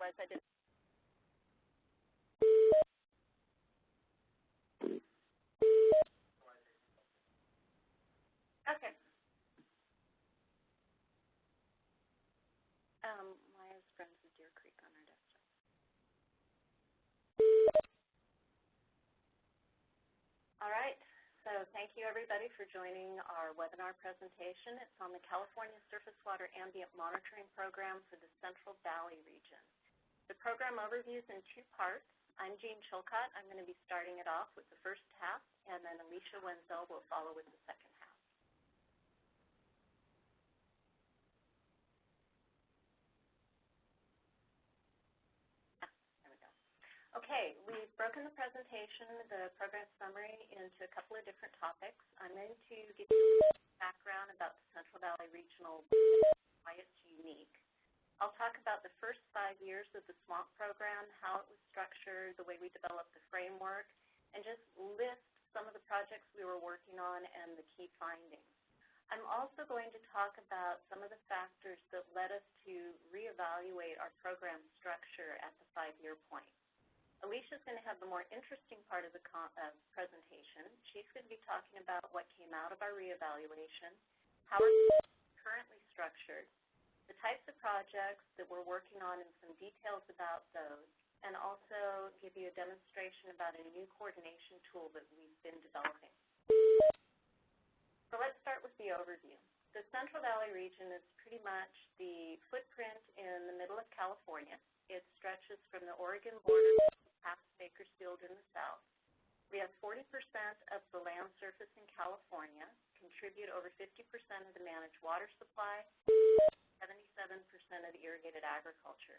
otherwise I didn't. Okay. Maya's friends with Deer Creek on our desktop. All right. So thank you, everybody, for joining our webinar presentation. It's on the California Surface Water Ambient Monitoring Program for the Central Valley region. The program overview is in two parts. I'm Jean Chilcott. I'm going to be starting it off with the first half, and then Alicia Wenzel will follow with the second half. Okay, we've broken the presentation, the program summary, into a couple of different topics. I'm going to give you a background about the Central Valley Regional, why it's unique. I'll talk about the first 5 years of the SWAMP program, how it was structured, the way we developed the framework, and just list some of the projects we were working on and the key findings. I'm also going to talk about some of the factors that led us to reevaluate our program structure at the 5-year point. Alicia's going to have the more interesting part of the presentation. She's going to be talking about what came out of our reevaluation, how we're currently structured, the types of projects that we're working on and some details about those, and also give you a demonstration about a new coordination tool that we've been developing. So let's start with the overview. The Central Valley region is pretty much the footprint in the middle of California. It stretches from the Oregon border past Bakersfield in the south. We have 40% of the land surface in California, contribute over 50% of the managed water supply, 77% of the irrigated agriculture.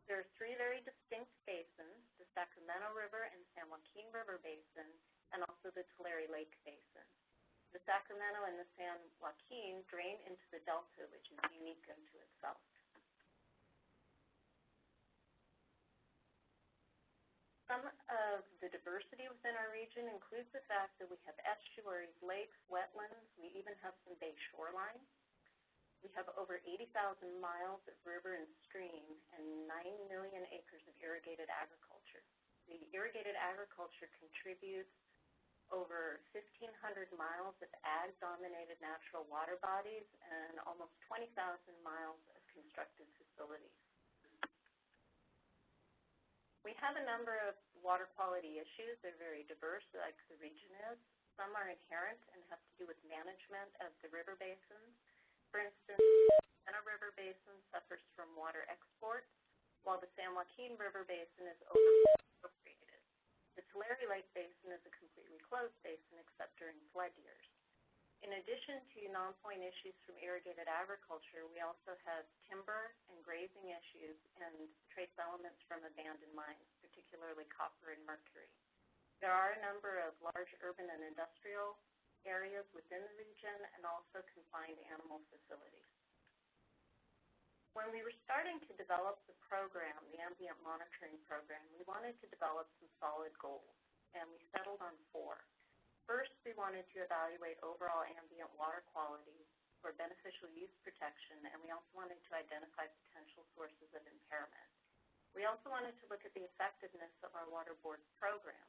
There are 3 very distinct basins, the Sacramento River and San Joaquin River Basin, and also the Tulare Lake Basin. The Sacramento and the San Joaquin drain into the delta, which is unique unto itself. Some of the diversity within our region includes the fact that we have estuaries, lakes, wetlands. We even have some bay shoreline. We have over 80,000 miles of river and stream and 9 million acres of irrigated agriculture. The irrigated agriculture contributes over 1,500 miles of ag-dominated natural water bodies and almost 20,000 miles of constructed facilities. We have a number of water quality issues. They're very diverse, like the region is. Some are inherent and have to do with management of the river basins. For instance, the Sacramento River Basin suffers from water export, while the San Joaquin River Basin is over-appropriated. The Tulare Lake Basin is a completely closed basin except during flood years. In addition to non-point issues from irrigated agriculture, we also have timber and grazing issues and trace elements from abandoned mines, particularly copper and mercury. There are a number of large urban and industrial areas within the region and also confined animal facilities. When we were starting to develop the program, the ambient monitoring program, we wanted to develop some solid goals, and we settled on 4. First, we wanted to evaluate overall ambient water quality for beneficial use protection, and we also wanted to identify potential sources of impairment. We also wanted to look at the effectiveness of our water board program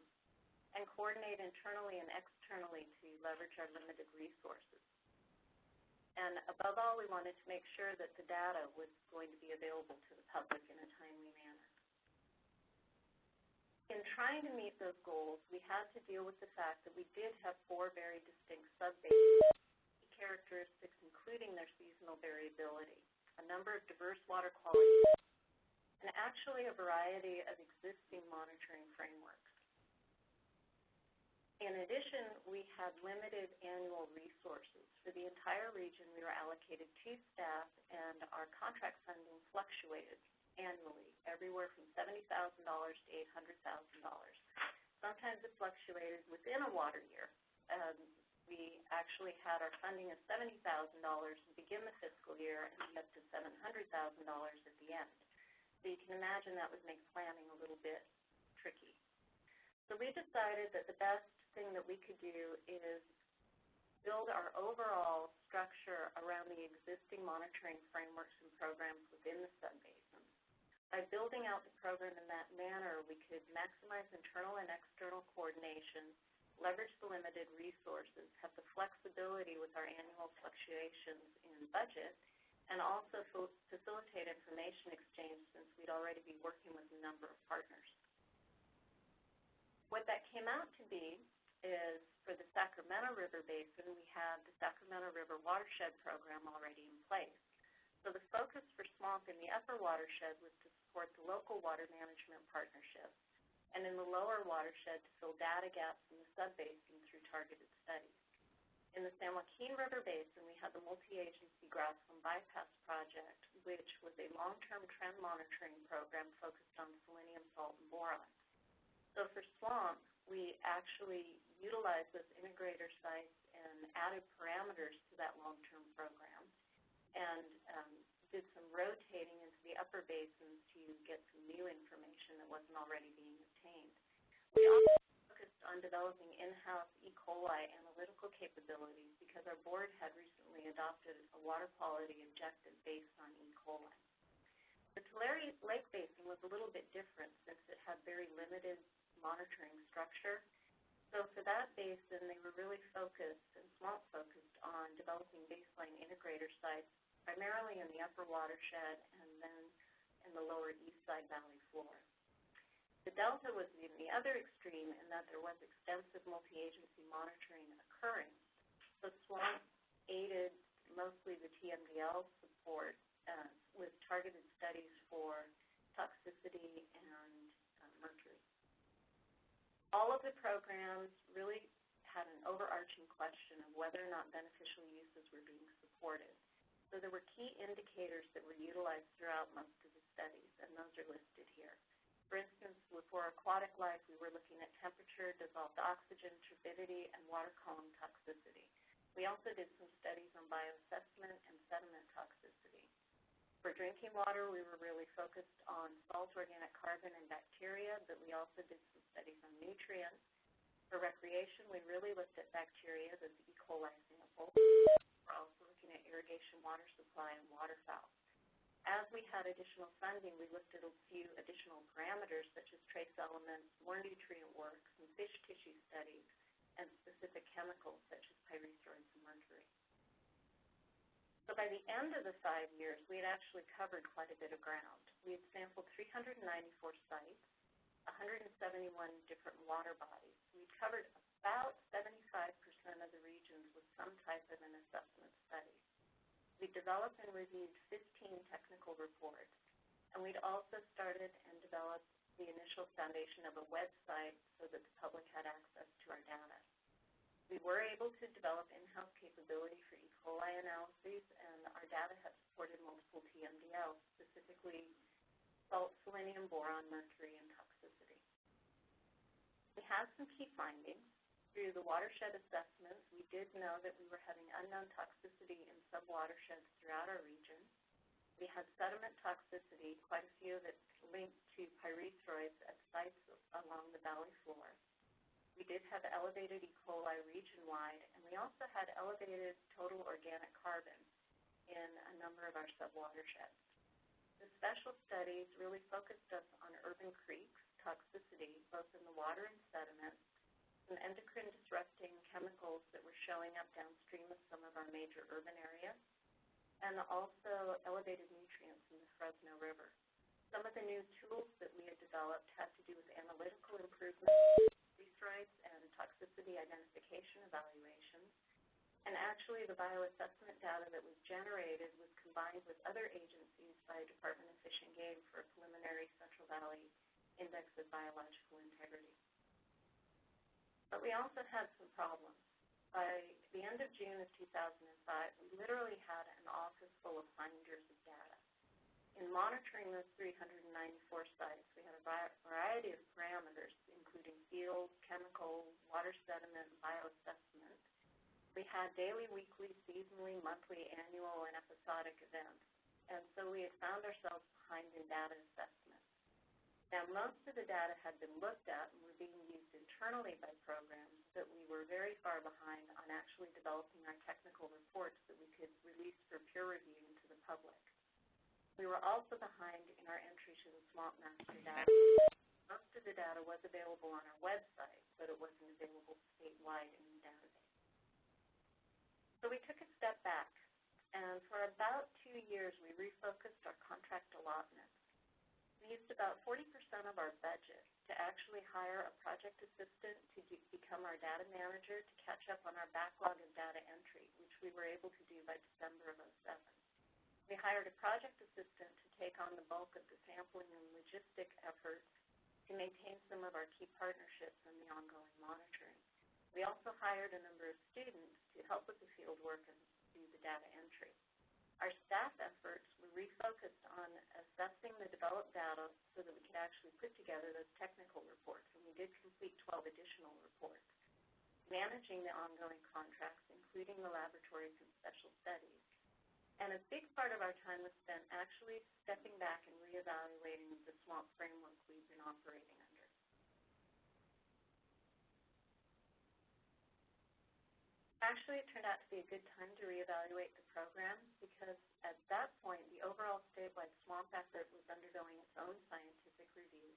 and coordinate internally and externally to leverage our limited resources. And above all, we wanted to make sure that the data was going to be available to the public in a timely manner. In trying to meet those goals, we had to deal with the fact that we did have 4 very distinct sub-basins, characteristics including their seasonal variability, a number of diverse water quality, and actually a variety of existing monitoring frameworks. In addition, we had limited annual resources. For the entire region, we were allocated 2 staff, and our contract funding fluctuated annually, everywhere from $70,000 to $800,000. Sometimes it fluctuated within a water year. We actually had our funding of $70,000 to begin the fiscal year and be up to $700,000 at the end. So you can imagine that would make planning a little bit tricky. So we decided that the best thing that we could do is build our overall structure around the existing monitoring frameworks and programs within the sub-basin by building building out the program in that manner, we could maximize internal and external coordination, leverage the limited resources, have the flexibility with our annual fluctuations in budget, and also facilitate information exchange since we'd already be working with a number of partners. What that came out to be is for the Sacramento River Basin, we had the Sacramento River Watershed Program already in place. So the focus for SWRCB in the upper watershed was to support the local water management partnerships, and in the lower watershed to fill data gaps in the sub-basin through targeted studies. In the San Joaquin River Basin, we had the multi-agency grassland bypass project, which was a long-term trend monitoring program focused on selenium, salt, and boron. So for SWRCB, we actually utilized those integrator sites and added parameters to that long-term program, and did some rotating into the upper basins to get some new information that wasn't already being obtained. We also focused on developing in-house E. coli analytical capabilities because our board had recently adopted a water quality objective based on E. coli. The Tulare Lake Basin was a little bit different since it had very limited monitoring structure. So for that basin, they were really focused, and SWRCB focused, on developing baseline integrator sites primarily in the upper watershed and then in the lower east side valley floor. The Delta was in the other extreme in that there was extensive multi-agency monitoring occurring. So SWRCB aided mostly the TMDL support with targeted studies for toxicity and mercury. All of the programs really had an overarching question of whether or not beneficial uses were being supported. So there were key indicators that were utilized throughout most of the studies, and those are listed here. For instance, for aquatic life, we were looking at temperature, dissolved oxygen, turbidity, and water column toxicity. We also did some studies on bioassessment and sediment toxicity. For drinking water, we were really focused on salt, organic carbon, and bacteria, but we also did some studies on nutrients. For recreation, we really looked at bacteria, those E. coli samples. We're also looking at irrigation water supply and waterfowl. As we had additional funding, we looked at a few additional parameters such as trace elements, more nutrient work, some fish tissue studies, and specific chemicals such as pyrethroids and mercury. So by the end of the 5 years, we had actually covered quite a bit of ground. We had sampled 394 sites, 171 different water bodies. We covered about 75% of the regions with some type of an assessment study. We developed and reviewed 15 technical reports, and we'd also started and developed the initial foundation of a website so that the public had access to our data. We were able to develop in-house capability for E. coli analyses, and our data have supported multiple TMDLs, specifically salt, selenium, boron, mercury, and toxicity. We had some key findings. Through the watershed assessments, we did know that we were having unknown toxicity in sub-watersheds throughout our region. We had sediment toxicity, quite a few of it linked to pyrethroids at sites along the valley floor. We did have elevated E. coli region-wide, and we also had elevated total organic carbon in a number of our sub-watersheds. The special studies really focused us on urban creeks, toxicity, both in the water and sediment, some endocrine-disrupting chemicals that were showing up downstream of some of our major urban areas, and also elevated nutrients in the Fresno River. Some of the new tools that we had developed had to do with analytical improvements, pyrethroids, and toxicity identification evaluations. And actually, the bioassessment data that was generated was combined with other agencies by Department of Fish and Game for a preliminary Central Valley Index of Biological Integrity. But we also had some problems. By the end of June of 2005, we literally had an office full of binders of data. In monitoring those 394 sites, we had a variety of parameters, including field, chemical, water sediment, bioassessment. We had daily, weekly, seasonally, monthly, annual, and episodic events. And so we had found ourselves behind in data assessment. Now, most of the data had been looked at and were being used internally by programs, but we were very far behind on actually developing our technical reports that we could release for peer review to the public. We were also behind in our entry to the Swamp Master data. Most of the data was available on our website, but it wasn't available statewide in the database. So we took a step back, and for about 2 years, we refocused our contract allotments. We used about 40% of our budget to actually hire a project assistant to become our data manager to catch up on our backlog of data entry, which we were able to do by December of 2007. We hired a project assistant to take on the bulk of the sampling and logistic efforts to maintain some of our key partnerships and the ongoing monitoring. We also hired a number of students to help with the field work and do the data entry. Our staff efforts were refocused on assessing the developed data so that we could actually put together those technical reports, and we did complete 12 additional reports. Managing the ongoing contracts, including the laboratories and special studies. And a big part of our time was spent actually stepping back and reevaluating the SWAMP framework we've been operating under. Actually, it turned out to be a good time to reevaluate the program because at that point, the overall statewide SWAMP effort was undergoing its own scientific review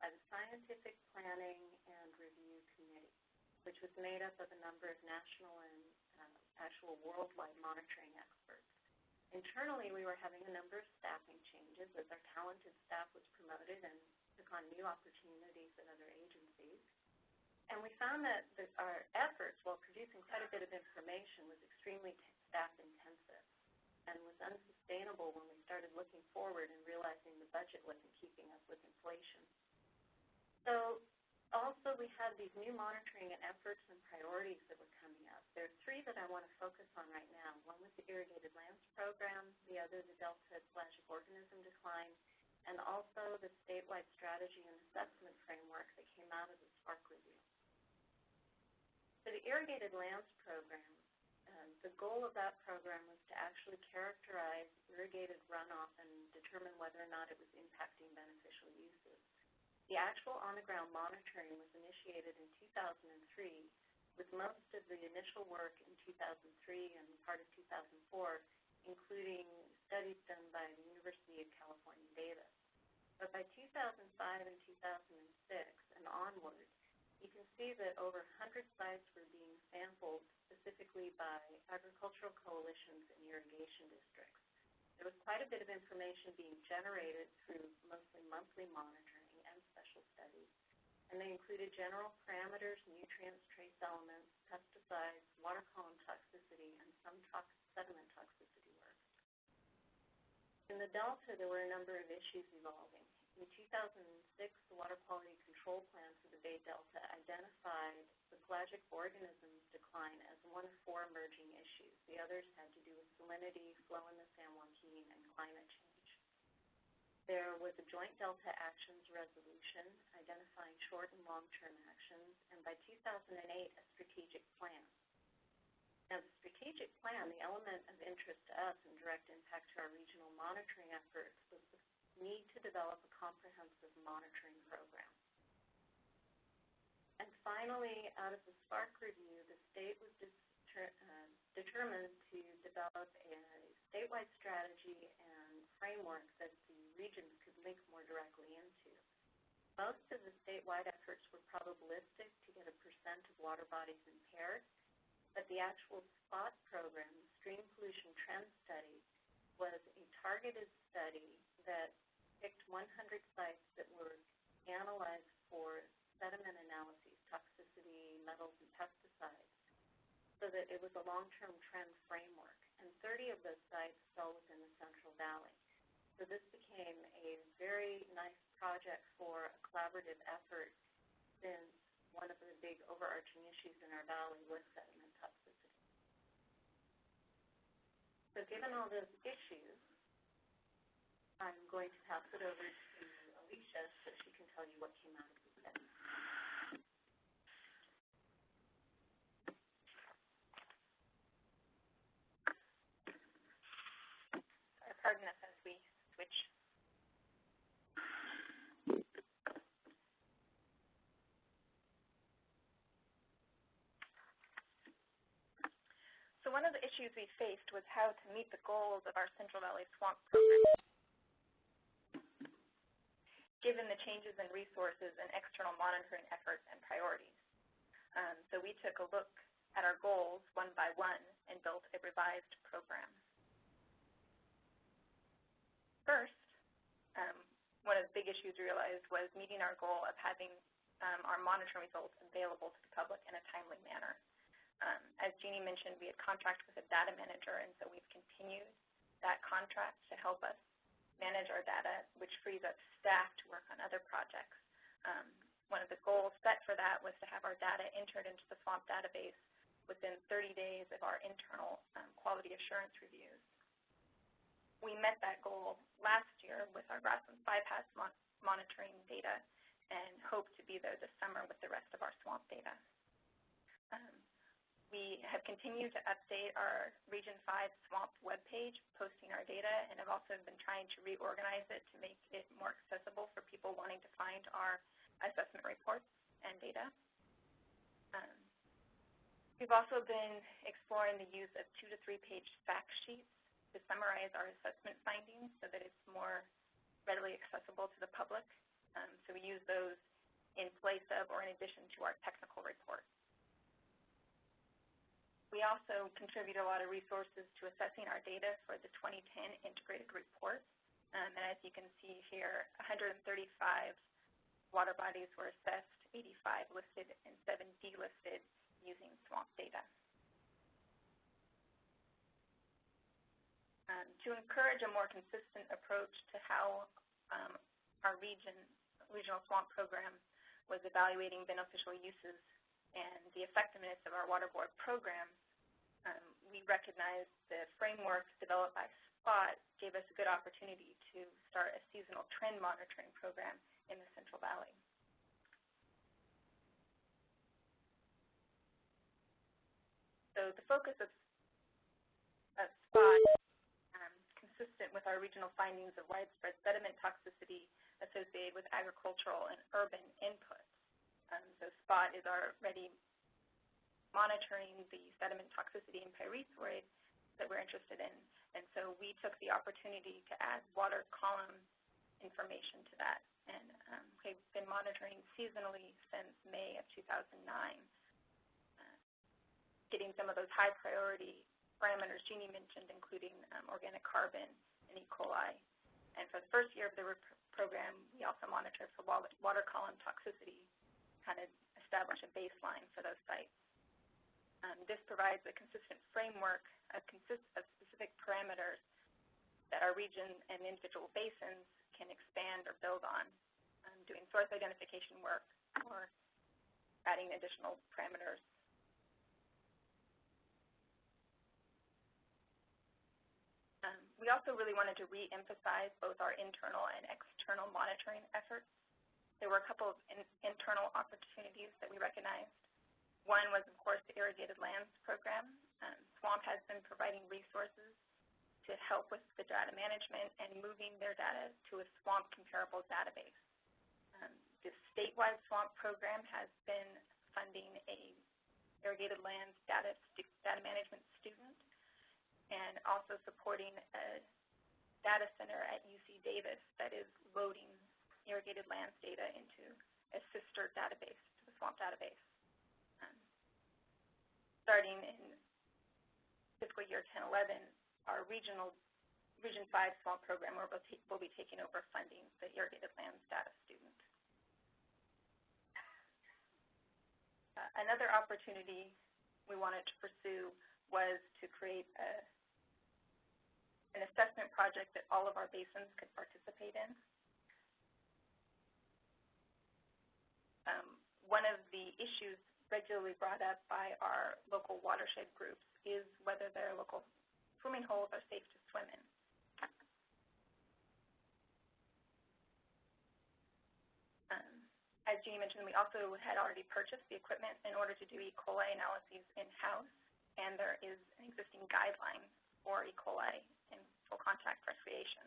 by the Scientific Planning and Review Committee, which was made up of a number of national and actual worldwide monitoring experts. Internally, we were having a number of staffing changes as our talented staff was promoted and took on new opportunities at other agencies. And we found that our efforts, while producing quite a bit of information, was extremely staff-intensive and was unsustainable when we started looking forward and realizing the budget wasn't keeping up with inflation. So also we had these new monitoring and efforts and priorities that were coming up. There are 3 that I want to focus on right now. One was the Irrigated Lands Program, the other the Delta Pelagic Organism Decline, and also the statewide strategy and assessment framework that came out of the SWRCB review. For the Irrigated Lands Program, the goal of that program was to actually characterize irrigated runoff and determine whether or not it was impacting beneficial uses. The actual on-the-ground monitoring was initiated in 2003, with most of the initial work in 2003 and part of 2004, including studies done by the University of California, Davis. But by 2005 and 2006 and onward, you can see that over 100 sites were being sampled specifically by agricultural coalitions and irrigation districts. There was quite a bit of information being generated through mostly monthly monitoring and special studies, and they included general parameters, nutrients, trace elements, pesticides, water column toxicity, and some sediment toxicity work. In the Delta, there were a number of issues evolving. In 2006, the Water Quality Control Plan for the Bay Delta identified the pelagic organisms decline as one of 4 emerging issues. The others had to do with salinity, flow in the San Joaquin, and climate change. There was a Joint Delta Actions Resolution identifying short and long-term actions, and by 2008, a strategic plan. Now, the strategic plan, the element of interest to us and direct impact to our regional monitoring efforts, was the need to develop a comprehensive monitoring program. And finally, out of the SWRCB review, the state was determined to develop a statewide strategy and framework that the regions could link more directly into. Most of the statewide efforts were probabilistic to get a percent of water bodies impaired, but the actual SPOT program, the Stream Pollution Trend Study, was a targeted study that picked 100 sites that were analyzed for sediment analyses, toxicity, metals, and pesticides, so that it was a long-term trend framework. And 30 of those sites fell within the Central Valley. So this became a very nice project for a collaborative effort, since one of the big overarching issues in our valley was sediment toxicity. So given all those issues, I'm going to pass it over to Alicia so she can tell you what came out of the study. Pardon us as we switch. So one of the issues we faced was how to meet the goals of our Central Valley Swamp program. changes in resources and external monitoring efforts and priorities. So we took a look at our goals one by one and built a revised program. First, one of the big issues we realized was meeting our goal of having our monitoring results available to the public in a timely manner. As Jeannie mentioned, we had contracted with a data manager, and so we've continued that contract to help us manage our data, which frees up staff to work on other projects. One of the goals set for that was to have our data entered into the SWAMP database within 30 days of our internal quality assurance reviews. We met that goal last year with our grasslands bypass monitoring data and hope to be there this summer with the rest of our SWAMP data. We have continued to update our Region 5 SWAMP webpage, posting our data, and have also been trying to reorganize it to make it more accessible for people wanting to find our assessment reports and data. We've also been exploring the use of 2- to 3-page fact sheets to summarize our assessment findings so that it's more readily accessible to the public. So we use those in place of or in addition to our technical report. We also contribute a lot of resources to assessing our data for the 2010 integrated report. And as you can see here, 135 water bodies were assessed, 85 listed, and 7 delisted using SWAMP data. To encourage a more consistent approach to how our regional SWAMP program was evaluating beneficial uses and the effectiveness of our water board program, we recognized the framework developed by SPOT gave us a good opportunity to start a seasonal trend monitoring program in the Central Valley. So the focus of SPOT, consistent with our regional findings of widespread sediment toxicity associated with agricultural and urban inputs. So SPOT is already monitoring the sediment toxicity in pyrethroid that we're interested in, and so we took the opportunity to add water column information to that. And we've been monitoring seasonally since May of 2009, getting some of those high priority parameters Jeannie mentioned, including organic carbon and E. coli. And for the first year of the program, we also monitored for water column toxicity, kind of establish a baseline for those sites. This provides a consistent framework of specific parameters that our region and individual basins can expand or build on, doing source identification work or adding additional parameters. We also really wanted to re-emphasize both our internal and external monitoring efforts. There were a couple of internal opportunities that we recognized. One was, of course, the Irrigated Lands Program. SWAMP has been providing resources to help with the data management and moving their data to a SWAMP comparable database. The statewide SWAMP program has been funding a Irrigated Lands data management student and also supporting a data center at UC Davis that is loading irrigated lands data into a sister database to the SWAMP database. Starting in fiscal year 10-11, our Region 5 SWAMP program will be taking over funding the Irrigated Lands data student. Another opportunity we wanted to pursue was to create an assessment project that all of our basins could participate in. One of the issues regularly brought up by our local watershed groups is whether their local swimming holes are safe to swim in. As Jeannie mentioned, we also had already purchased the equipment in order to do E. coli analyses in-house, and there is an existing guideline for E. coli in full contact recreation.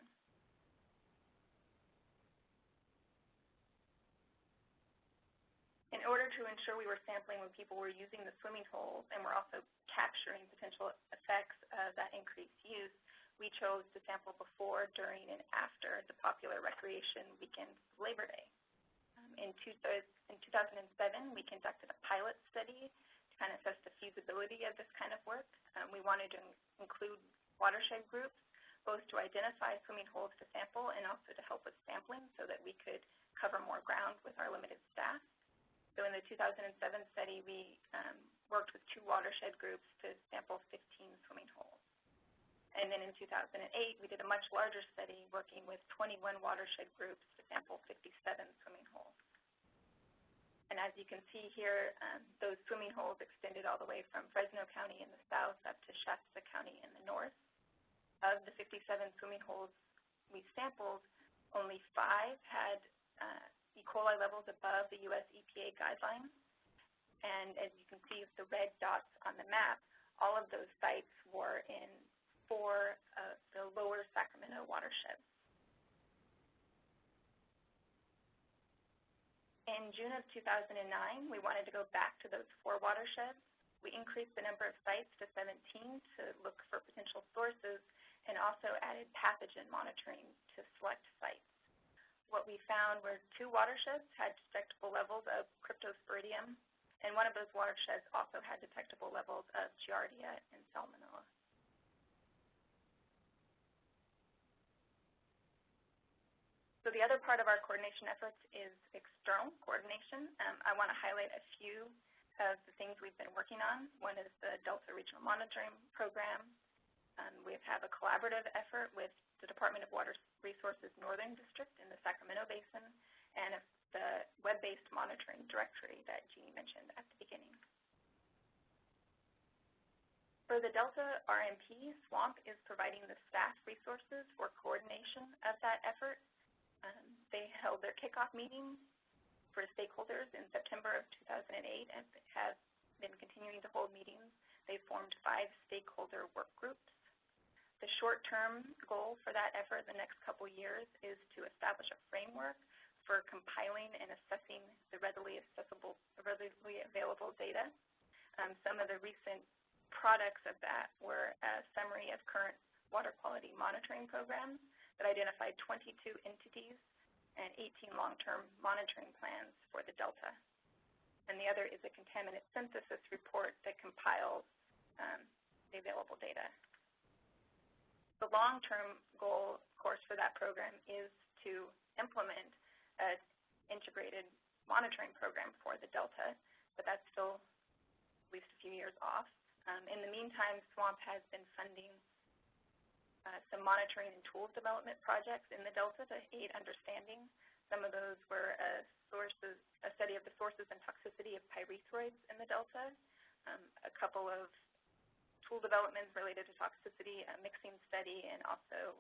In order to ensure we were sampling when people were using the swimming holes and we're also capturing potential effects of that increased use, we chose to sample before, during, and after the popular recreation weekend of Labor Day. In 2007, we conducted a pilot study to kind of assess the feasibility of this kind of work. We wanted to include watershed groups, both to identify swimming holes to sample and also to help with sampling so that we could cover more ground with our limited staff. So in the 2007 study, we worked with 2 watershed groups to sample 15 swimming holes. And then in 2008, we did a much larger study working with 21 watershed groups to sample 57 swimming holes. And as you can see here, those swimming holes extended all the way from Fresno County in the south up to Shasta County in the north. Of the 57 swimming holes we sampled, only 5 had E. coli levels above the U.S. EPA guidelines. And as you can see with the red dots on the map, all of those sites were in 4 of the lower Sacramento watersheds. In June of 2009, we wanted to go back to those 4 watersheds. We increased the number of sites to 17 to look for potential sources and also added pathogen monitoring to select sites. What we found were 2 watersheds had detectable levels of cryptosporidium, and one of those watersheds also had detectable levels of Giardia and Salmonella. So the other part of our coordination efforts is external coordination. I want to highlight a few of the things we've been working on. One is the Delta Regional Monitoring Program. We have a collaborative effort with the Department of Water Resources Northern District in the Sacramento Basin and the web-based monitoring directory that Jeannie mentioned at the beginning. For the Delta RMP, SWAMP is providing the staff resources for coordination of that effort. They held their kickoff meeting for stakeholders in September of 2008 and have been continuing to hold meetings. They formed 5 stakeholder work groups. The short-term goal for that effort the next couple years is to establish a framework for compiling and assessing the readily available data. Some of the recent products of that were a summary of current water quality monitoring programs that identified 22 entities and 18 long-term monitoring plans for the Delta. And the other is a contaminant synthesis report that compiles the available data. The long-term goal, of course, for that program is to implement an integrated monitoring program for the Delta, but that's still at least a few years off. In the meantime, SWAMP has been funding some monitoring and tools development projects in the Delta to aid understanding. Some of those were a study of the sources and toxicity of pyrethroids in the Delta, a couple of tool developments related to toxicity, a mixing study, and also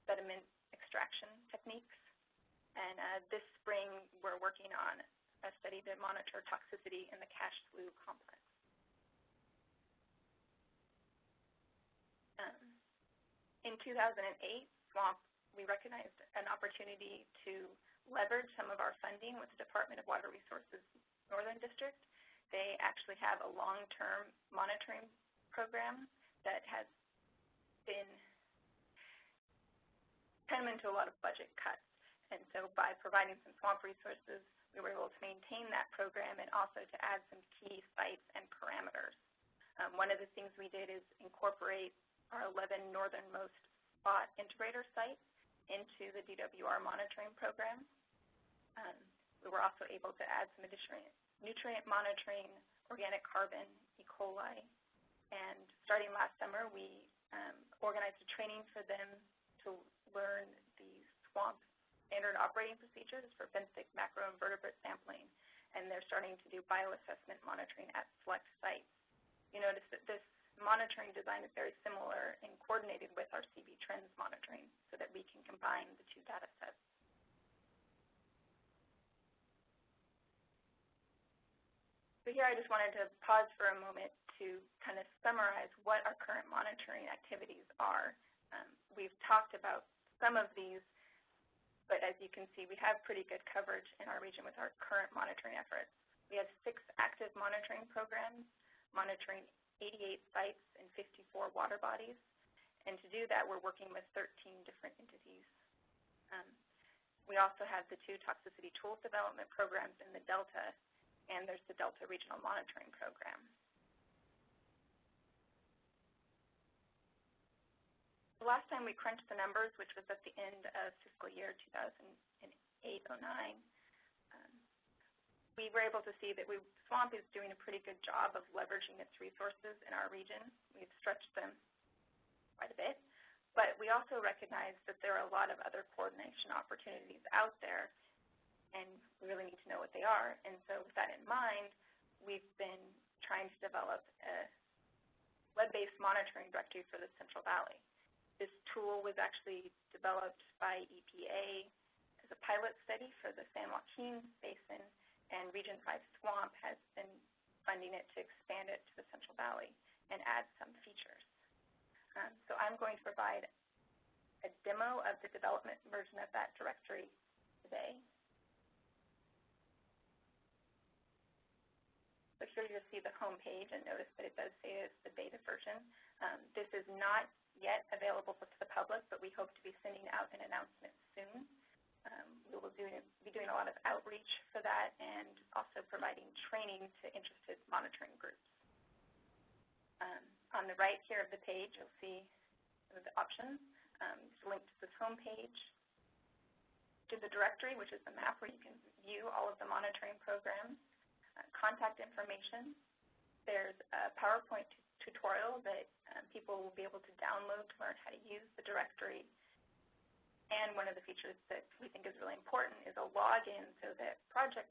sediment extraction techniques. And this spring, we're working on a study to monitor toxicity in the Cache Slough complex. In 2008, SWAMP, we recognized an opportunity to leverage some of our funding with the Department of Water Resources Northern District. They actually have a long-term monitoring program that has been come into a lot of budget cuts. And so by providing some SWAMP resources, we were able to maintain that program and also to add some key sites and parameters. One of the things we did is incorporate our 11 northernmost spot integrator sites into the DWR monitoring program. We were also able to add some additional nutrient monitoring, organic carbon, E. coli, and starting last summer, we organized a training for them to learn the SWAMP standard operating procedures for benthic macroinvertebrate sampling, and they're starting to do bioassessment monitoring at select sites. You notice that this monitoring design is very similar and coordinated with our CB trends monitoring so that we can combine the 2 data sets. So here I just wanted to pause for a moment to kind of summarize what our current monitoring activities are. We've talked about some of these, but as you can see, we have pretty good coverage in our region with our current monitoring efforts. We have 6 active monitoring programs, monitoring 88 sites and 54 water bodies. And to do that, we're working with 13 different entities. We also have the 2 toxicity tools development programs in the Delta, and there's the Delta Regional Monitoring Program. The last time we crunched the numbers, which was at the end of fiscal year 2008-09, we were able to see that SWAMP is doing a pretty good job of leveraging its resources in our region. We've stretched them quite a bit, but we also recognize that there are a lot of other coordination opportunities out there, and we really need to know what they are. And so with that in mind, we've been trying to develop a web-based monitoring directory for the Central Valley. This tool was actually developed by EPA as a pilot study for the San Joaquin Basin, and Region 5 SWAMP has been funding it to expand it to the Central Valley and add some features. So I'm going to provide a demo of the development version of that directory today. So here you'll see the home page, and notice that it does say it's the beta version. This is not yet available to the public, but we hope to be sending out an announcement soon. We will be doing a lot of outreach for that and also providing training to interested monitoring groups. On the right here of the page, you'll see some of the options. It's linked to this home page, to the directory, which is the map where you can view all of the monitoring programs, contact information. There's a PowerPoint tutorial that people will be able to download to learn how to use the directory. And one of the features that we think is really important is a login so that project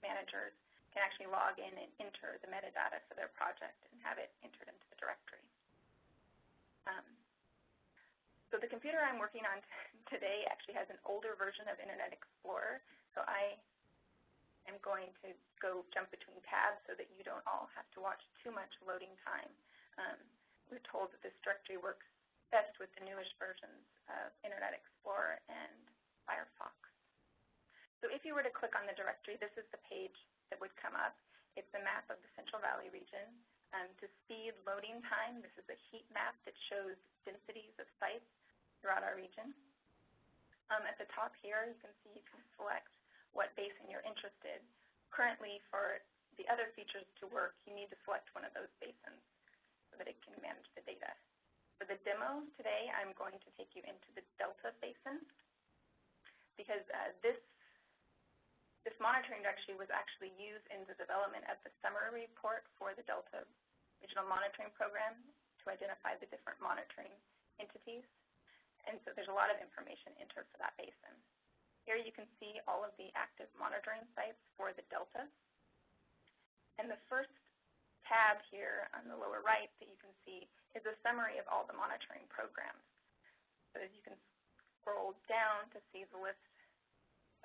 managers can actually log in and enter the metadata for their project and have it entered into the directory. So the computer I'm working on today actually has an older version of Internet Explorer. So I am going to go jump between tabs so that you don't all have to watch too much loading time. We're told that this directory works best with the newest versions of Internet Explorer and Firefox. So if you were to click on the directory, this is the page that would come up. It's a map of the Central Valley region. To speed loading time, this is a heat map that shows densities of sites throughout our region. At the top here, you can see you can select what basin you're interested. Currently, for the other features to work, you need to select one of those basins so that it can manage the data. For the demo today, I'm going to take you into the Delta Basin because this monitoring directory was actually used in the development of the summary report for the Delta Regional Monitoring Program to identify the different monitoring entities. And so there's a lot of information entered for that basin. Here you can see all of the active monitoring sites for the Delta. And the first tab here on the lower right that you can see is a summary of all the monitoring programs. So you can scroll down to see the list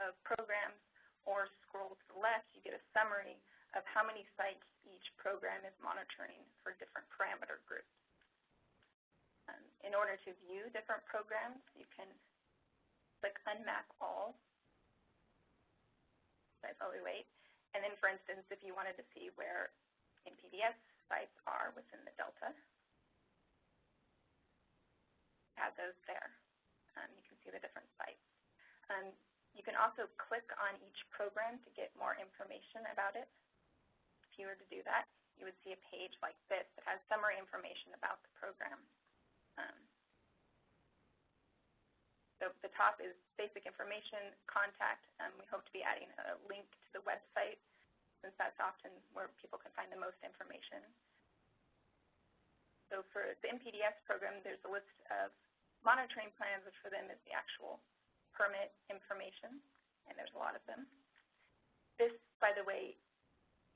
of programs, or scroll to the left, you get a summary of how many sites each program is monitoring for different parameter groups. In order to view different programs, you can click Unmap All. I probably wait. And then, for instance, if you wanted to see where NPDES sites are within the Delta, have those there. You can see the different sites. You can also click on each program to get more information about it. If you were to do that, you would see a page like this that has summary information about the program. So the top is basic information, contact. We hope to be adding a link to the website, since that's often where people can find the most information. So for the NPDES program, there's a list of monitoring plans, which for them is the actual permit information, and there's a lot of them. This, by the way,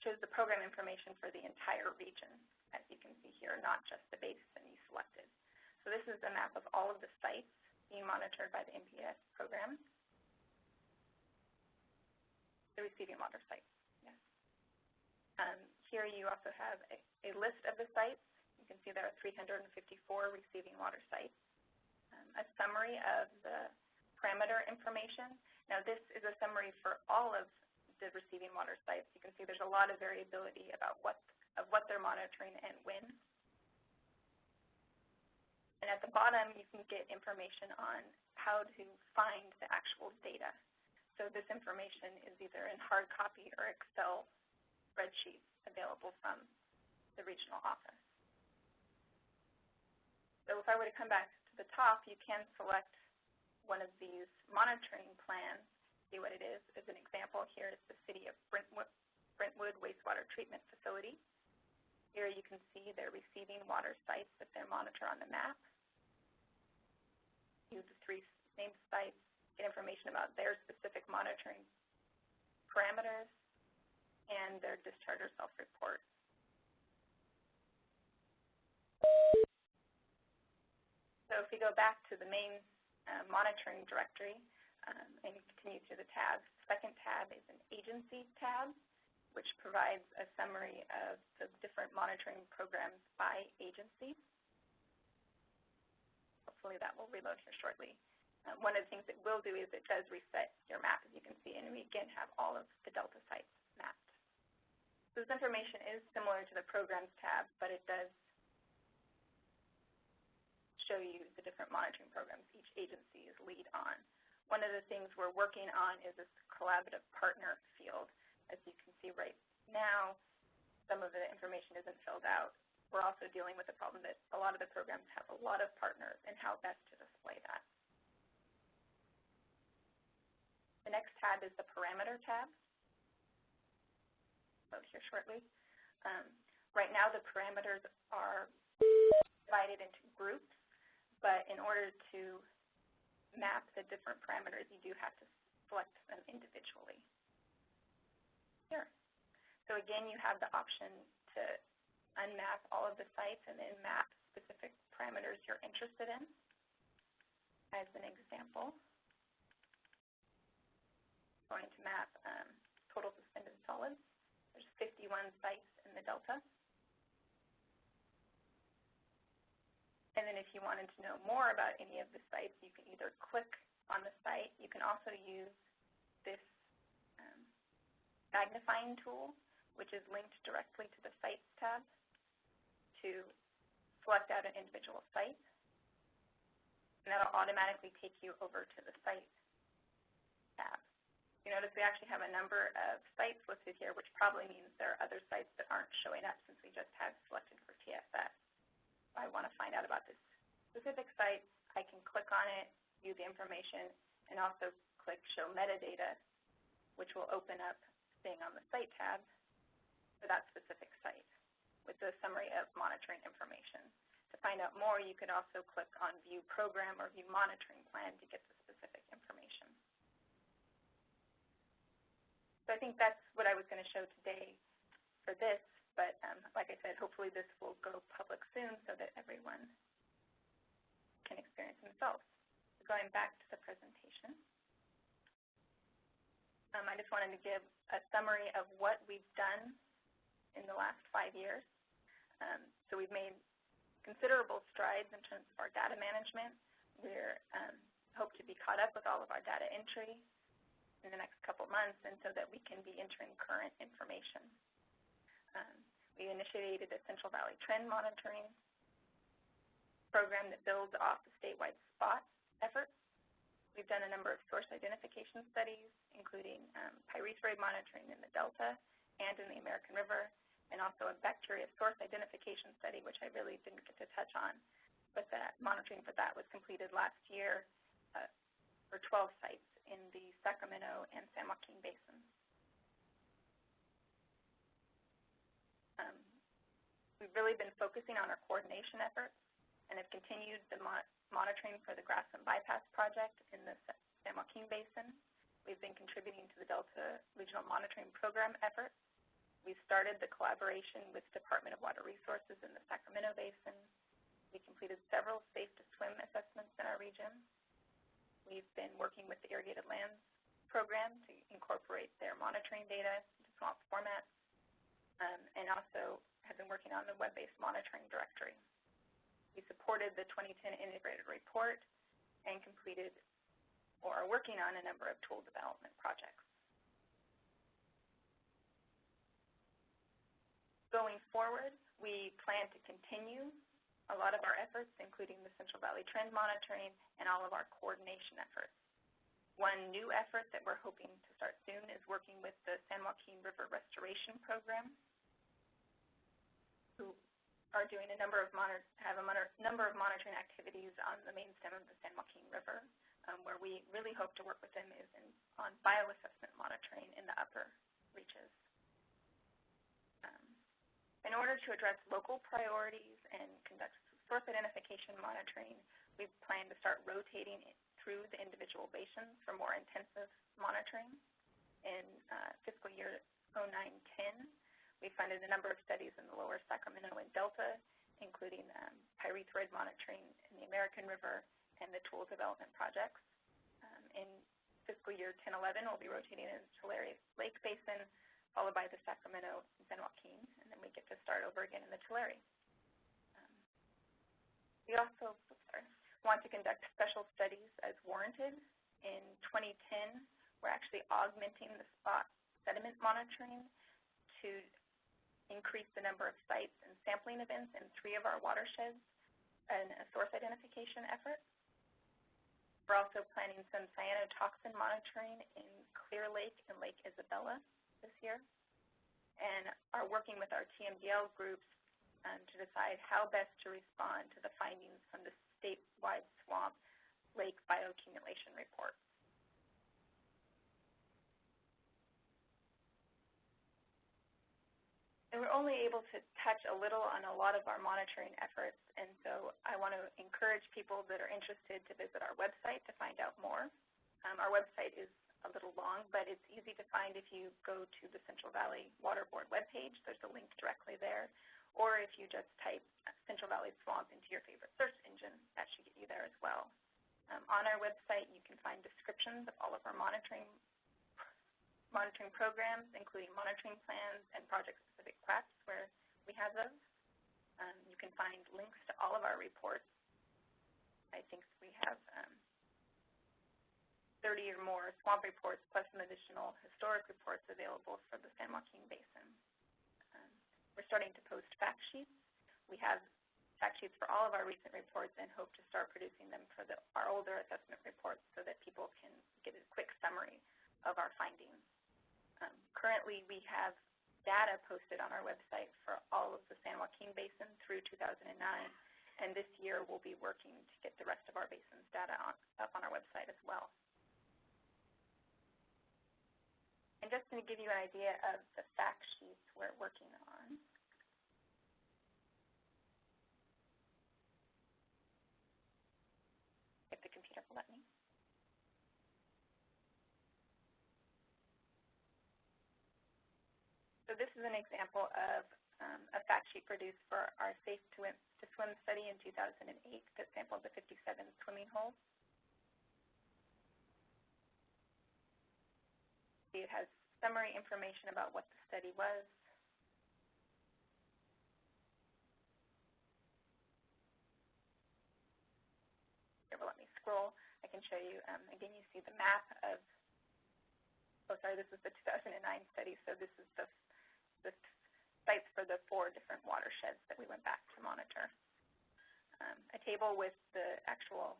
shows the program information for the entire region, as you can see here, not just the basin you selected. So this is a map of all of the sites being monitored by the NPDES program. The receiving water sites, yes. Here you also have a list of the sites. You can see there are 354 receiving water sites. A summary of the parameter information. Now this is a summary for all of the receiving water sites. You can see there's a lot of variability about what they're monitoring and when. And at the bottom, you can get information on how to find the actual data. So this information is either in hard copy or Excel spreadsheets available from the regional office. So if I were to come back to the top, you can select one of these monitoring plans, see what it is. As an example, here is the City of Brentwood Wastewater Treatment Facility. Here you can see they're receiving water sites that they monitor on the map. Use the 3 named sites, get information about their specific monitoring parameters, and their discharger self-report. So if we go back to the main monitoring directory and continue through the tabs, the second tab is an agency tab, which provides a summary of the different monitoring programs by agency. Hopefully that will reload here shortly. One of the things it will do is it does reset your map, as you can see, and we again have all of the Delta sites mapped. So this information is similar to the Programs tab, but it does show you the different monitoring programs each agency is lead on. One of the things we're working on is this collaborative partner field. As you can see right now, some of the information isn't filled out. We're also dealing with the problem that a lot of the programs have a lot of partners and how best to display that. The next tab is the Parameter tab. Load here shortly. Right now the parameters are divided into groups, but in order to map the different parameters, you do have to select them individually. Here. So again, you have the option to unmap all of the sites and then map specific parameters you're interested in. As an example, going to map total suspended solids. There's 51 sites in the Delta. And then if you wanted to know more about any of the sites, you can either click on the site. You can also use this magnifying tool, which is linked directly to the Sites tab, to select out an individual site. And that'll automatically take you over to the Site tab. You notice we actually have a number of sites listed here, which probably means there are other sites that aren't showing up since we just had selected for TSS. If I want to find out about this specific site, I can click on it, view the information, and also click Show Metadata, which will open up staying on the Site tab for that specific site with the summary of monitoring information. To find out more, you could also click on View Program or View Monitoring Plan to get the specific information. So I think that's what I was going to show today for this, but like I said, hopefully this will go public soon so that everyone can experience themselves. So going back to the presentation, I just wanted to give a summary of what we've done in the last 5 years. So we've made considerable strides in terms of our data management. We hope to be caught up with all of our data entry in the next couple months, and so that we can be entering current information. We initiated a Central Valley Trend Monitoring program that builds off the statewide SPOT effort. We've done a number of source identification studies, including pyrethroid monitoring in the Delta and in the American River, and also a bacteria source identification study, which I really didn't get to touch on, but that monitoring for that was completed last year for 12 sites in the Sacramento and San Joaquin basins. We've really been focusing on our coordination efforts and have continued the monitoring for the Grassland Bypass project in the San Joaquin Basin. We've been contributing to the Delta Regional Monitoring Program effort. We've started the collaboration with Department of Water Resources in the Sacramento Basin. We completed several safe-to-swim assessments in our region. We've been working with the Irrigated Lands Program to incorporate their monitoring data into swamp formats, and also have been working on the web-based monitoring directory. We supported the 2010 integrated report and completed or are working on a number of tool development projects. Going forward, we plan to continue a lot of our efforts, including the Central Valley Trend Monitoring and all of our coordination efforts. One new effort that we're hoping to start soon is working with the San Joaquin River Restoration Program, who are doing a number of monitoring activities on the main stem of the San Joaquin River. Where we really hope to work with them is on bioassessment monitoring in the upper reaches. In order to address local priorities and conduct source identification monitoring, we plan to start rotating through the individual basins for more intensive monitoring. In fiscal year 09-10, we funded a number of studies in the lower Sacramento and Delta, including pyrethroid monitoring in the American River and the tool development projects. In fiscal year 10-11, we'll be rotating in the Tulare Lake Basin, followed by the Sacramento and San Joaquin, and then we get to start over again in the Tulare. We also want to conduct special studies as warranted. In 2010, we're actually augmenting the spot sediment monitoring to increase the number of sites and sampling events in 3 of our watersheds and a source identification effort. We're also planning some cyanotoxin monitoring in Clear Lake and Lake Isabella this year, and are working with our TMDL groups to decide how best to respond to the findings from the statewide swamp lake bioaccumulation report. And we're only able to touch a little on a lot of our monitoring efforts, and so I want to encourage people that are interested to visit our website to find out more. Our website is a little long, but it's easy to find if you go to the Central Valley Water Board webpage. There's a link directly there. Or if you just type Central Valley Swamp into your favorite search engine, that should get you there as well. On our website, you can find descriptions of all of our monitoring programs, including monitoring plans and project-specific plats where we have those. You can find links to all of our reports. I think we have 30 or more swamp reports, plus some additional historic reports available for the San Joaquin Basin. We're starting to post fact sheets. We have fact sheets for all of our recent reports and hope to start producing them for our older assessment reports so that people can get a quick summary of our findings. Currently, we have data posted on our website for all of the San Joaquin Basin through 2009, and this year we'll be working to get the rest of our basin's data up on our website as well. And just to give you an idea of the fact sheets we're working on, if the computer will let me. So this is an example of a fact sheet produced for our Safe to Swim study in 2008 that sampled the 57 swimming holes. It has summary information about what the study was. Here, let me scroll. I can show you, again, you see the map of, this is the 2009 study, so this is the sites for the 4 different watersheds that we went back to monitor. A table with the actual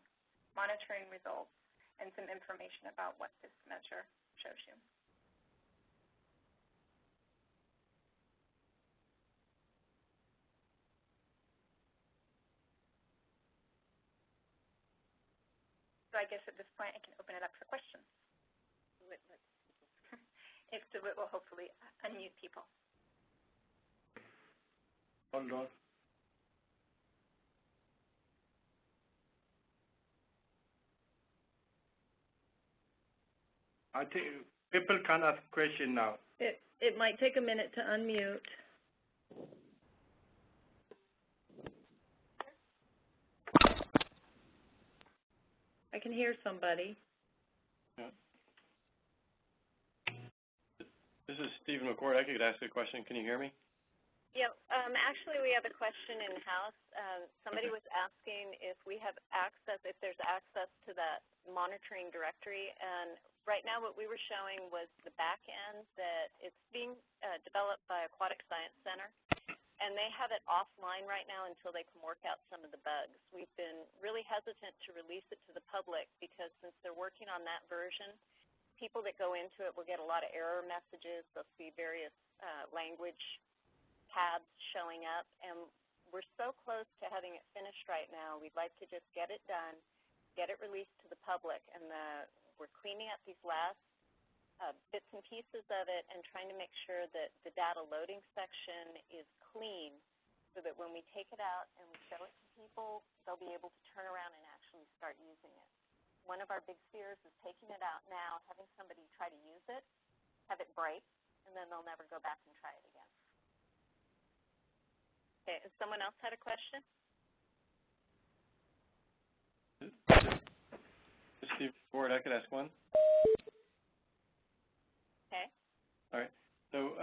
monitoring results and some information about what this measure shows you. So I guess at this point I can open it up for questions. If DeWitt will hopefully unmute people. Hold on. I think people can ask questions now. It might take a minute to unmute. I can hear somebody. Yeah. This is Stephen McCord. I could ask a question. Can you hear me? Yeah, actually we have a question in-house. Somebody was asking if we have access, if there's access to that monitoring directory, and right now what we were showing was the back end that it's being developed by Aquatic Science Center, and they have it offline right now until they can work out some of the bugs. We've been really hesitant to release it to the public because since they're working on that version, people that go into it will get a lot of error messages. They'll see various language tabs showing up, and we're so close to having it finished right now. We'd like to just get it done, get it released to the public, and we're cleaning up these last bits and pieces of it and trying to make sure that the data loading section is clean so that when we take it out and we show it to people, they'll be able to turn around and actually start using it. One of our big fears is taking it out now, having somebody try to use it, have it break, and then they'll never go back and try it again. Okay, if someone else had a question? Steve Ford, I could ask one. Okay. All right. So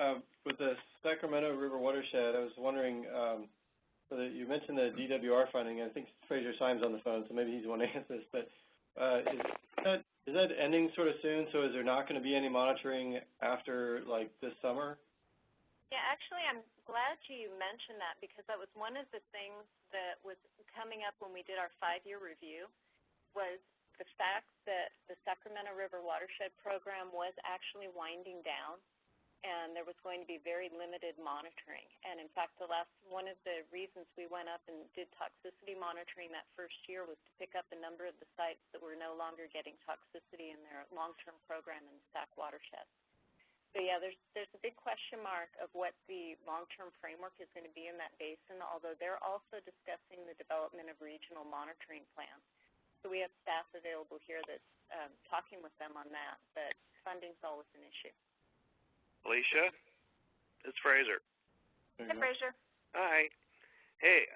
with the Sacramento River watershed, I was wondering, so that you mentioned the DWR funding. I think Fraser Syme's on the phone, so maybe he's the one to answer this. But is that ending sort of soon? So is there not going to be any monitoring after, like, this summer? Yeah, actually, I'm glad you mentioned that because that was one of the things that was coming up when we did our 5-year review was the fact that the Sacramento River Watershed Program was actually winding down, and there was going to be very limited monitoring. And in fact, one of the reasons we went up and did toxicity monitoring that first year was to pick up a number of the sites that were no longer getting toxicity in their long-term program in the Sac watershed. So yeah, there's a big question mark of what the long-term framework is going to be in that basin, although they're also discussing the development of regional monitoring plans. So we have staff available here that's talking with them on that, but funding's always an issue. Alicia, it's Fraser. Hi, Fraser. Hi. Hey,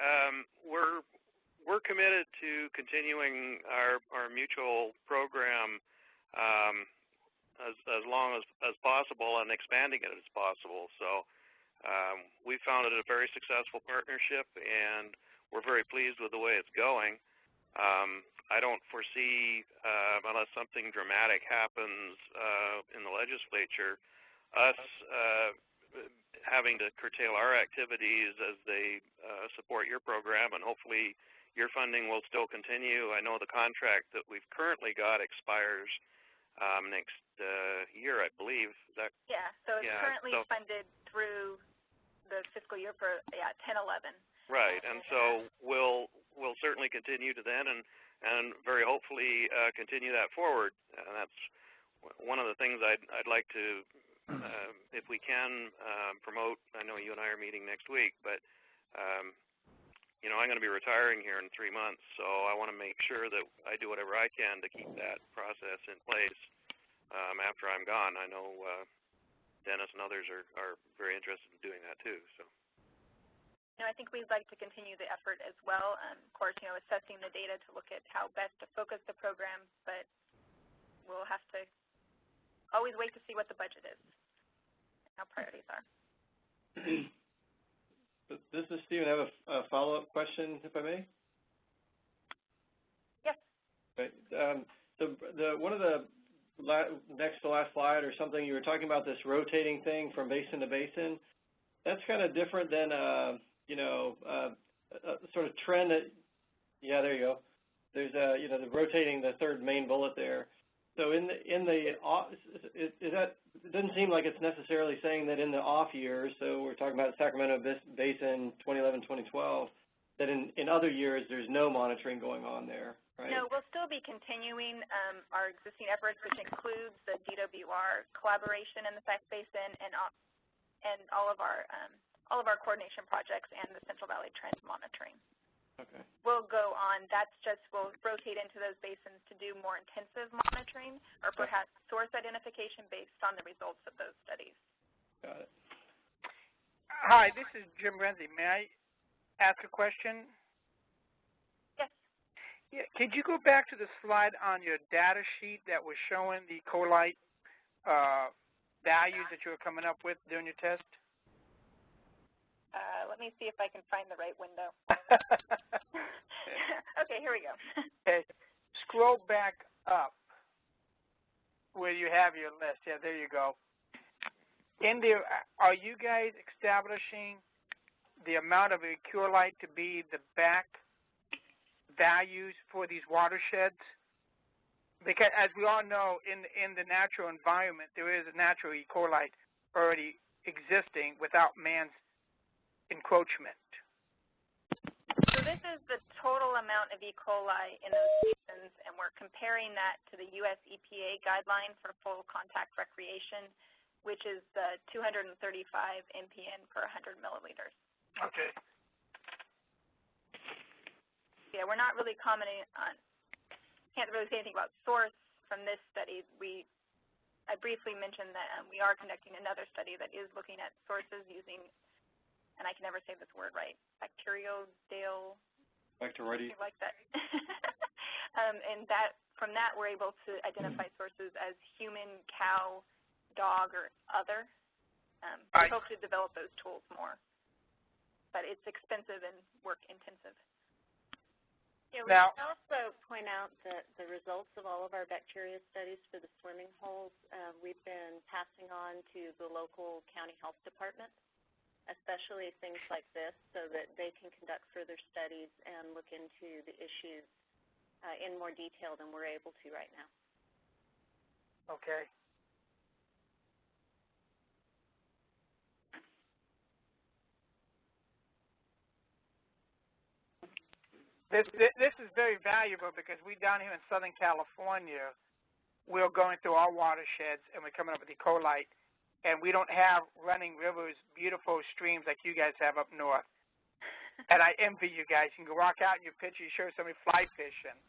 we're committed to continuing our mutual program as long as possible and expanding it as possible. So we found it a very successful partnership, and we're very pleased with the way it's going. I don't foresee, unless something dramatic happens in the legislature, us having to curtail our activities as they support your program, and hopefully your funding will still continue. I know the contract that we've currently got expires next year, I believe. Is that? Yeah, so it's currently funded through the fiscal year for 10-11. Right, and so we'll certainly continue to then, and very hopefully continue that forward. And that's one of the things I'd like to, if we can, promote. I know you and I are meeting next week, but you know, I'm going to be retiring here in 3 months, so I want to make sure that I do whatever I can to keep that process in place after I'm gone. I know Dennis and others are very interested in doing that too. So. I think we'd like to continue the effort as well. Of course, assessing the data to look at how best to focus the program, but we'll have to always wait to see what the budget is and how priorities are. This is Stephen. I have a follow-up question, if I may. Yes. Okay. So one of the next to last slide or something, you were talking about this rotating thing from basin to basin. That's kind of different than sort of trend that, yeah, there you go. There's the rotating the third main bullet there. So it doesn't seem like it's necessarily saying that in the off years, so we're talking about Sacramento Basin 2011, 2012, that in other years there's no monitoring going on there, right? No, we'll still be continuing our existing efforts, which includes the DWR collaboration in the Sac Basin and all of our coordination projects and the Central Valley Trend monitoring. Okay. We'll go on. We'll rotate into those basins to do more intensive monitoring or perhaps source identification based on the results of those studies. Got it. Hi, this is Jim Renzi. May I ask a question? Yes. Yeah, could you go back to the slide on your data sheet that was showing the colite values that you were coming up with during your test? Let me see if I can find the right window. Okay, here we go. Okay, scroll back up where you have your list. Yeah, there you go. In there, are you guys establishing the amount of ecolite to be the back values for these watersheds? Because as we all know, in the natural environment, there is a natural ecolite already existing without man's encroachment. So this is the total amount of E. coli in those basins, and we're comparing that to the U.S. EPA guideline for full contact recreation, which is the 235 mpn per 100 milliliters. Okay. Yeah, we're not really commenting on, can't really say anything about source from this study. I briefly mentioned that we are conducting another study that is looking at sources using, and I can never say this word right, bacteroides, like that. And that from that we're able to identify sources as human, cow, dog, or other. We hope to develop those tools more, but it's expensive and work intensive. Yeah, we can also point out that the results of all of our bacteria studies for the swimming holes, we've been passing on to the local county health department, especially things like this, so that they can conduct further studies and look into the issues in more detail than we're able to right now. Okay. This is very valuable because we down here in Southern California, we're going through our watersheds and we're coming up with ecolite, and we don't have running rivers, beautiful streams like you guys have up north. And I envy you guys. You can walk out in your picture, you show somebody fly fishing.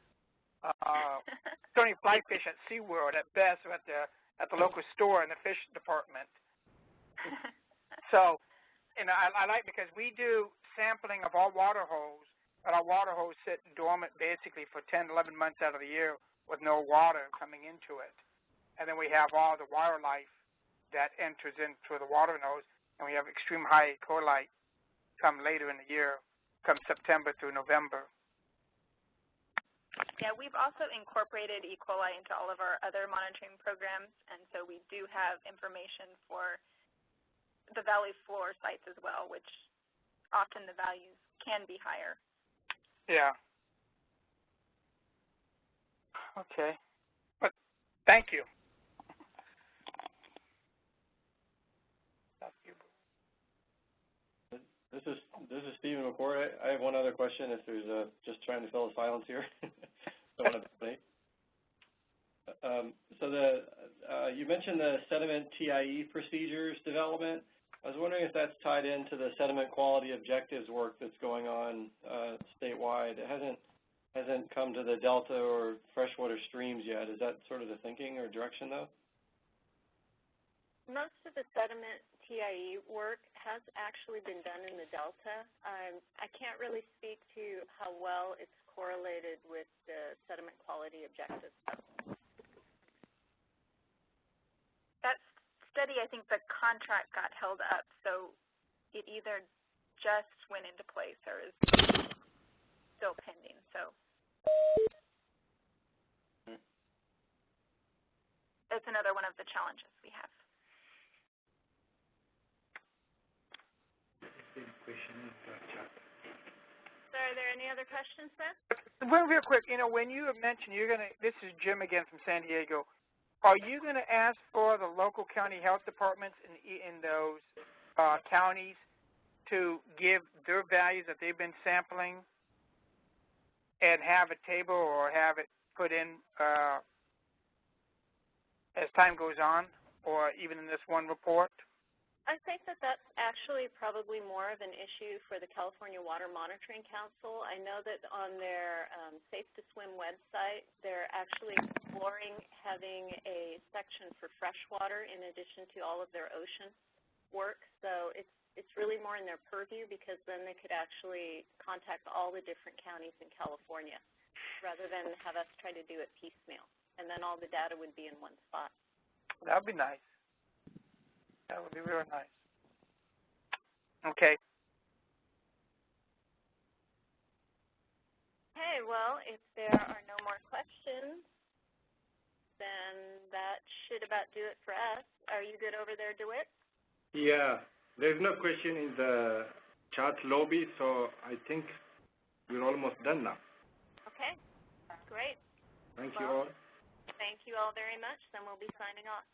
It's only fly fish at SeaWorld at best, or at the local store in the fish department. So, and I like, because we do sampling of our water holes, and our water holes sit dormant basically for 10, 11 months out of the year with no water coming into it. And then we have all the wildlife that enters into the water nose, and we have extreme high E. coli come later in the year, come September through November. Yeah, we've also incorporated E. coli into all of our other monitoring programs, and so we do have information for the valley floor sites as well, which often the values can be higher. Yeah. Okay. But thank you. This is Stephen McCord. I have one other question. If there's just trying to fill the silence here. Don't want to play. So you mentioned the sediment TIE procedures development. I was wondering if that's tied into the sediment quality objectives work that's going on statewide. It hasn't come to the delta or freshwater streams yet. Is that sort of the thinking or direction, though? Most of the sediment TIE work has actually been done in the delta. I can't really speak to how well it's correlated with the sediment quality objectives. That study, I think the contract got held up, so it either just went into place or is still pending. So that's another one of the challenges we have. So are there any other questions, then? Real quick, when you mentioned this is Jim again from San Diego, are you going to ask for the local county health departments in those counties to give their values that they've been sampling and have a table or have it put in as time goes on, or even in this one report? I think that that's actually probably more of an issue for the California Water Monitoring Council. I know that on their Safe to Swim website, they're actually exploring having a section for freshwater in addition to all of their ocean work. So it's really more in their purview, because then they could actually contact all the different counties in California rather than have us try to do it piecemeal. And then all the data would be in one spot. That would be nice. That would be really nice. Okay. Okay, well, if there are no more questions, then that should about do it for us. Are you good over there, DeWitt? Yeah, there's no question in the chat lobby, so I think we're almost done now. Okay, great. Thank you all. Thank you all very much. Then we'll be signing off.